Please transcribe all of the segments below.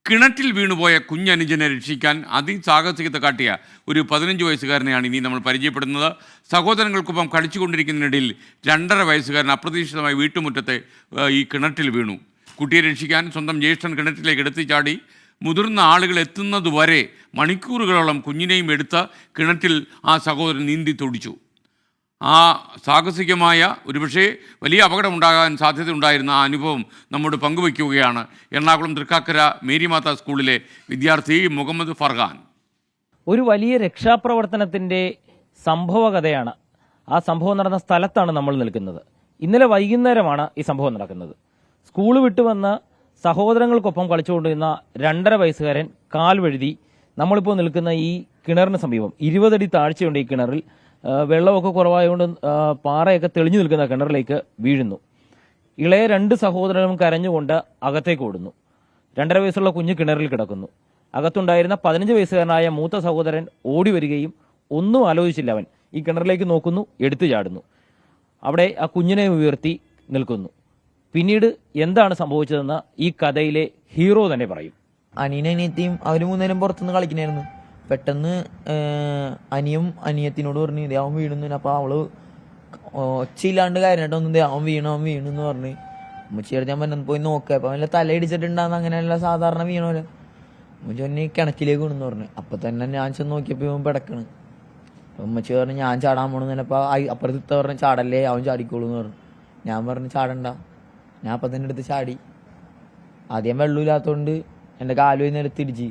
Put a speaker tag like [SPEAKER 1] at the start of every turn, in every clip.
[SPEAKER 1] കിണറ്റിൽ വീണുപോയ കുഞ്ഞനുജനെ രക്ഷിക്കാൻ അതിസാഹസികത കാട്ടിയ ഒരു 15 വയസ്സുകാരനെയാണ് ഇനി നമ്മൾ പരിചയപ്പെടുന്നത്. സഹോദരങ്ങൾക്കൊപ്പം കളിച്ചുകൊണ്ടിരിക്കുന്നതിനിടയിൽ 2.5 വയസ്സുകാരൻ അപ്രതീക്ഷിതമായി വീട്ടുമുറ്റത്തെ ഈ കിണറ്റിൽ വീണു. കുട്ടിയെ രക്ഷിക്കാൻ സ്വന്തം ജ്യേഷ്ഠൻ കിണറ്റിലേക്ക് എടുത്തു ചാടി. മുതിർന്ന ആളുകൾ എത്തുന്നതുവരെ മണിക്കൂറുകളോളം കുഞ്ഞിനെയും എടുത്ത് കിണറ്റിൽ ആ സഹോദരൻ നീന്തി തുടിച്ചു. ആ സാഹസികമായ ഒരുപക്ഷെ വലിയ അപകടമുണ്ടാകാൻ സാധ്യതയുണ്ടായിരുന്ന ആ അനുഭവം നമ്മോട് പങ്കുവയ്ക്കുകയാണ് എറണാകുളം തൃക്കാക്കര മേരിമാത സ്കൂളിലെ വിദ്യാർത്ഥി മുഹമ്മദ് ഫർഹാൻ.
[SPEAKER 2] ഒരു വലിയ രക്ഷാപ്രവർത്തനത്തിൻ്റെ സംഭവകഥയാണ്. ആ സംഭവം നടന്ന സ്ഥലത്താണ് നമ്മൾ നിൽക്കുന്നത്. ഇന്നലെ വൈകുന്നേരമാണ് ഈ സംഭവം നടക്കുന്നത്. സ്കൂൾ വിട്ടുവന്ന് സഹോദരങ്ങൾക്കൊപ്പം കളിച്ചുകൊണ്ടിരുന്ന 2.5 വയസ്സുകാരൻ കാൽ വഴുതി നമ്മളിപ്പോൾ നിൽക്കുന്ന ഈ കിണറിന് സമീപം 20 അടി താഴ്ചയുണ്ട്. ഈ കിണറിൽ വെള്ളമൊക്കെ കുറവായതുകൊണ്ട് പാറയൊക്കെ തെളിഞ്ഞു നിൽക്കുന്ന കിണറിലേക്ക് വീഴുന്നു. ഇളയ 2 സഹോദരനും കരഞ്ഞുകൊണ്ട് അകത്തേക്ക് ഓടുന്നു. 2.5 വയസ്സുള്ള കുഞ്ഞ് കിണറിൽ കിടക്കുന്നു. അകത്തുണ്ടായിരുന്ന 15 വയസ്സുകാരനായ മൂത്ത സഹോദരൻ ഓടി വരികയും ഒന്നും ആലോചിച്ചില്ല. അവൻ ഈ കിണറിലേക്ക് നോക്കുന്നു, എടുത്തു ചാടുന്നു. അവിടെ ആ കുഞ്ഞിനെ ഉയർത്തി നിൽക്കുന്നു. പിന്നീട് എന്താണ് സംഭവിച്ചതെന്ന് ഈ കഥയിലെ ഹീറോ തന്നെ പറയും.
[SPEAKER 3] അനിയനെത്തിയും അവർ 3 നേരം പുറത്തുനിന്ന് കളിക്കണായിരുന്നു. പെട്ടെന്ന് അനിയത്തിനോട് പറഞ്ഞു അവൻ വീണു. അപ്പൊ അവള് ഒച്ചയില്ലാണ്ട് കാര്യമായിട്ടൊന്നും അവൻ വീണെന്ന് പറഞ്ഞ് ഉമ്മച്ചിയുടെ ഞാൻ പറഞ്ഞു പോയി നോക്കുക. അപ്പൊ വല്ല തല ഇടിച്ചിട്ടുണ്ടാകുന്ന അങ്ങനെയല്ല സാധാരണ വീണോലെ. ഉമ്മച്ചി പറഞ്ഞ് കിണറ്റിലേക്ക് വീണെന്ന് പറഞ്ഞു. അപ്പൊ തന്നെ ഞാൻ ചെന്ന് നോക്കിയപ്പോ ഇവൻ പിടക്കണ്. ഉമ്മച്ചി പറഞ്ഞു ഞാൻ ചാടാൻ പോണെന്ന് പറഞ്ഞപ്പോ അപ്പുറത്ത് പറഞ്ഞ് ചാടല്ലേ അവൻ ചാടിക്കോളൂ എന്ന് പറഞ്ഞു. ഞാൻ പറഞ്ഞു ചാടണ്ട. ഞാൻ അപ്പം തന്നെ എടുത്ത് ചാടി. ആദ്യം വെള്ളമില്ലാത്തതുകൊണ്ട് എൻ്റെ കാലുമായി നിലത്തിടിച്ച്.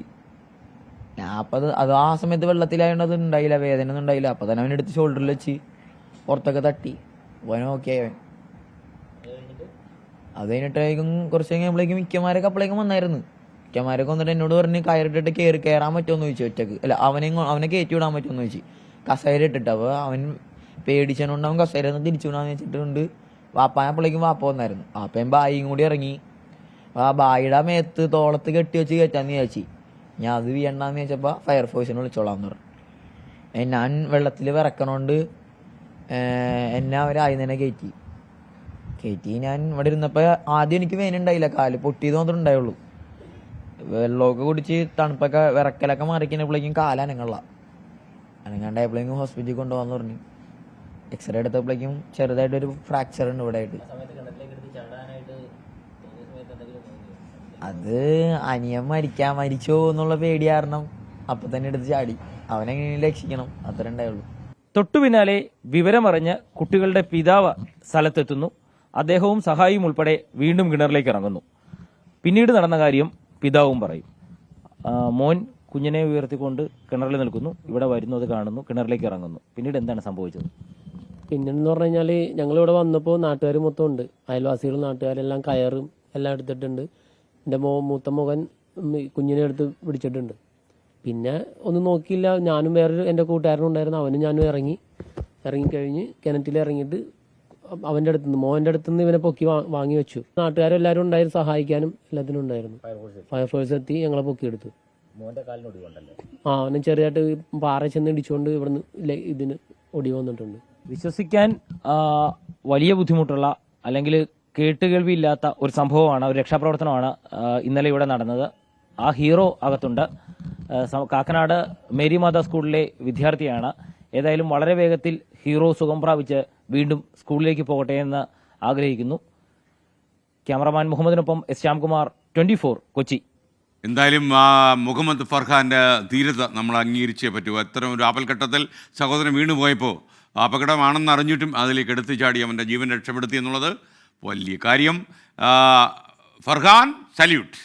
[SPEAKER 3] ഞാൻ അപ്പം അത് ആ സമയത്ത് വെള്ളത്തിലായതുകൊണ്ട് അത് ഉണ്ടായില്ല, വേദന ഒന്നും ഉണ്ടായില്ല. അപ്പം തന്നെ അവനെടുത്ത് ഷോൾഡറിൽ വെച്ച് പുറത്തൊക്കെ തട്ടി അവൻ ഓക്കെ അവൻ. അത് കഴിഞ്ഞിട്ടായിരിക്കും കുറച്ച് കഴിഞ്ഞപ്പോഴേക്കും മിക്കമാരൊക്കെ അപ്പോഴേക്കും വന്നായിരുന്നു. മിക്കമാരൊക്കെ വന്നിട്ട് എന്നോട് പറഞ്ഞ് കയറിട്ടിട്ട് കയറാൻ പറ്റുമെന്ന് ചോദിച്ചു. ഒറ്റക്ക് അല്ല അവനെ കയറ്റി വിടാൻ പറ്റുമെന്ന് ചോദിച്ചു. കസേര ഇട്ടിട്ട്. അപ്പോൾ അവൻ പേടിച്ചതുകൊണ്ട് അവൻ കസേര ഒന്ന് തിരിച്ചു വിടാന്ന് വെച്ചിട്ടുണ്ട്. വാപ്പായപ്പോഴേക്കും വാപ്പ വന്നായിരുന്നു. വാപ്പയും ബായിയും കൂടി ഇറങ്ങി. ആ ബായിയുടെ മേത്ത് തോളത്ത് കെട്ടി വെച്ച് കയറ്റാന്ന് വിചാരിച്ചു. ഞാൻ അത് വീഴണ്ടെന്ന് വെച്ചപ്പോൾ ഫയർഫോഴ്സിനെ വിളിച്ചോളാന്ന് പറഞ്ഞു. ഞാൻ വെള്ളത്തിൽ വിറക്കണോണ്ട് എന്നെ അവർ ആദ്യം തന്നെ കയറ്റി. ഞാൻ ഇവിടെ ഇരുന്നപ്പോൾ ആദ്യം എനിക്ക് വേനുണ്ടായില്ല, കാല് പൊട്ടിയത് മാത്രമേ ഉണ്ടായുള്ളൂ. വെള്ളമൊക്കെ കുടിച്ച് തണുപ്പൊക്കെ വിറക്കലൊക്കെ മാറിക്കുന്നപ്പോഴേക്കും അനങ്ങാണ്ടായപ്പോഴേക്കും ഹോസ്പിറ്റലിൽ കൊണ്ടുപോകാന്ന് പറഞ്ഞു. എക്സ്റേ എടുത്തപ്പോഴേക്കും ചെറുതായിട്ടൊരു ഫ്രാക്ചർ ഉണ്ട് ഇവിടെ ആയിട്ട്. അത് അനിയൻ മരിച്ചോ എന്നുള്ള പേടി കാരണം അപ്പൊ തന്നെ എടുത്ത് ചാടി. അവനെങ്ങനെയും രക്ഷിക്കണം, അത്ര ഉണ്ടായുള്ളൂ.
[SPEAKER 2] തൊട്ടു പിന്നാലെ വിവരമറിഞ്ഞ് കുട്ടികളുടെ പിതാവ് സ്ഥലത്തെത്തുന്നു. അദ്ദേഹവും സഹായിയും ഉൾപ്പെടെ വീണ്ടും കിണറിലേക്ക് ഇറങ്ങുന്നു. പിന്നീട് നടന്ന കാര്യം പിതാവും പറയും. മോൻ കുഞ്ഞിനെ ഉയർത്തിക്കൊണ്ട് കിണറിൽ നിൽക്കുന്നു. ഇവിടെ വരുന്നത് കാണുന്നു, കിണറിലേക്ക് ഇറങ്ങുന്നു. പിന്നീട് എന്താണ് സംഭവിച്ചത്?
[SPEAKER 4] പിന്നെന്ന് പറഞ്ഞു കഴിഞ്ഞാൽ ഞങ്ങളിവിടെ വന്നപ്പോൾ നാട്ടുകാർ മൊത്തം ഉണ്ട്. അയൽവാസികളും നാട്ടുകാരെല്ലാം കയറും എല്ലാം എടുത്തിട്ടുണ്ട്. എൻ്റെ മൂത്ത മകൻ കുഞ്ഞിനെ എടുത്ത് പിടിച്ചിട്ടുണ്ട്. പിന്നെ ഒന്നും നോക്കിയില്ല. ഞാനും വേറൊരു എൻ്റെ കൂട്ടുകാരനും ഉണ്ടായിരുന്നു. അവനും ഞാനും ഇറങ്ങിക്കഴിഞ്ഞ് കിണറ്റിൽ ഇറങ്ങിയിട്ട് മോൻ്റെ അടുത്തുനിന്ന് ഇവനെ പൊക്കി വാങ്ങി വെച്ചു. നാട്ടുകാരെല്ലാവരും ഉണ്ടായിരുന്നു, സഹായിക്കാനും എല്ലാത്തിനും ഉണ്ടായിരുന്നു. ഫയർഫോഴ്സ് എത്തി ഞങ്ങളെ പൊക്കിയെടുത്തു. അവനെ ചെറിയതായിട്ട് പാറ ചെന്ന് ഇടിച്ചുകൊണ്ട് ഇവിടുന്ന് ഇതിന് ഒടിവ് വന്നിട്ടുണ്ട്.
[SPEAKER 2] വിശ്വസിക്കാൻ വലിയ ബുദ്ധിമുട്ടുള്ള അല്ലെങ്കിൽ കേട്ടുകേൾവിയില്ലാത്ത ഒരു സംഭവമാണ്, ഒരു രക്ഷാപ്രവർത്തനമാണ് ഇന്നലെ ഇവിടെ നടന്നത്. ആ ഹീറോ അകത്തുണ്ട്. കാക്കനാട് മേരിമാത സ്കൂളിലെ വിദ്യാർത്ഥിയാണ്. ഏതായാലും വളരെ വേഗത്തിൽ ഹീറോ സുഖം പ്രാപിച്ച് വീണ്ടും സ്കൂളിലേക്ക് പോകട്ടെ എന്ന് ആഗ്രഹിക്കുന്നു. ക്യാമറമാൻ മുഹമ്മദിനൊപ്പം എസ് ശ്യാംകുമാർ, 24 കൊച്ചി.
[SPEAKER 1] എന്തായാലും ആ മുഹമ്മദ് ഫർഹാൻ്റെ ധീരത നമ്മൾ അംഗീകരിച്ചേ പറ്റൂ. അത്തരം ഒരു ആപൽഘട്ടത്തിൽ സഹോദരൻ വീണുപോയപ്പോൾ അപകടമാണെന്ന് അറിഞ്ഞിട്ടും അതിലേക്ക് എടുത്തു ചാടി അവൻ്റെ ജീവൻ രക്ഷപ്പെടുത്തി എന്നുള്ളത് വലിയ കാര്യം. ഫർഹാൻ, സല്യൂട്ട്.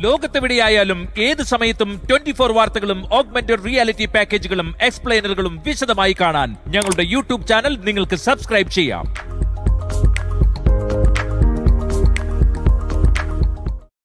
[SPEAKER 5] ലോകത്തെവിടെയായാലും ഏത് സമയത്തും 24 വാർത്തകളും ഓഗ്മെന്റഡ് റിയാലിറ്റി പാക്കേജുകളും എക്സ്പ്ലെയിനറുകളും വിശദമായി കാണാൻ ഞങ്ങളുടെ യൂട്യൂബ് ചാനൽ നിങ്ങൾക്ക് സബ്സ്ക്രൈബ് ചെയ്യാം.